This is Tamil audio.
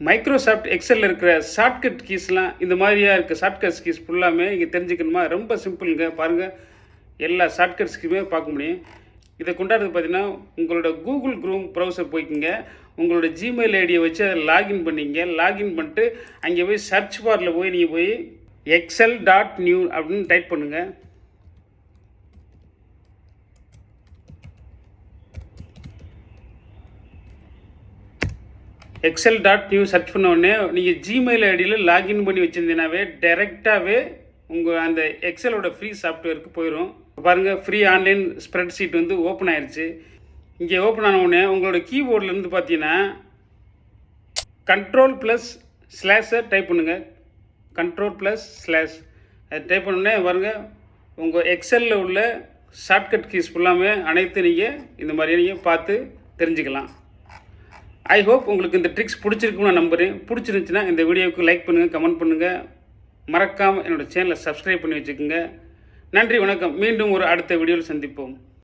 மைக்ரோசாஃப்ட் எக்ஸலில் இருக்கிற ஷார்ட்கட் கீஸ்லாம் இந்த மாதிரியா இருக்குது. ஷார்ட்கட்ஸ் கீஸ் ஃபுல்லாமே இங்கே தெரிஞ்சுக்கணுமா? ரொம்ப சிம்பிளுங்க. பாருங்கள், எல்லா ஷார்ட்கட்ஸ் கீஸுமே பார்க்க முடியும். இதை கொண்டாடுறது பார்த்தீங்கன்னா, உங்களோட கூகுள் க்ரோம் ப்ரௌசர் போய்க்குங்க. உங்களோட ஜிமெயில் ஐடியை வச்சு அதை லாகின் பண்ணிங்க. லாகின் பண்ணிட்டு அங்கே போய் சர்ச் பாரில் போய் நீங்கள் போய் excel.new அப்படின்னு டைப் பண்ணுங்கள். excel.new சர்ச் பண்ண உடனே நீங்கள் ஜிமெயில் ஐடியில் லாகின் பண்ணி வச்சுருந்தீங்கன்னாவே டைரெக்டாகவே உங்கள் அந்த எக்ஸலோட ஃப்ரீ சாஃப்ட்வேருக்கு போயிடும். பாருங்கள், ஃப்ரீ ஆன்லைன் ஸ்ப்ரெட் ஷீட் வந்து ஓப்பன் ஆயிடுச்சு. இங்கே ஓப்பன் ஆன உடனே உங்களோட கீபோர்ட்லேருந்து பார்த்தீங்கன்னா Ctrl+// டைப் பண்ணுங்கள். Ctrl+// அது டைப் பண்ணோடனே பாருங்கள், உங்கள் எக்ஸலில் உள்ள ஷார்ட்கட் கீஸ் ஃபுல்லாமே அனைத்து நீங்கள் இந்த மாதிரி நீங்கள் பார்த்து தெரிஞ்சுக்கலாம். ஐ ஹோப் உங்களுக்கு இந்த ட்ரிக்ஸ் பிடிச்சிருக்குன்னு நான் நம்புகிறேன். பிடிச்சிருந்துச்சுன்னா இந்த வீடியோவுக்கு லைக் பண்ணுங்கள், கமெண்ட் பண்ணுங்கள். மறக்காமல் என்னோடய சேனலை சப்ஸ்கிரைப் பண்ணி வச்சுக்கோங்க. நன்றி, வணக்கம். மீண்டும் ஒரு அடுத்த வீடியோவில் சந்திப்போம்.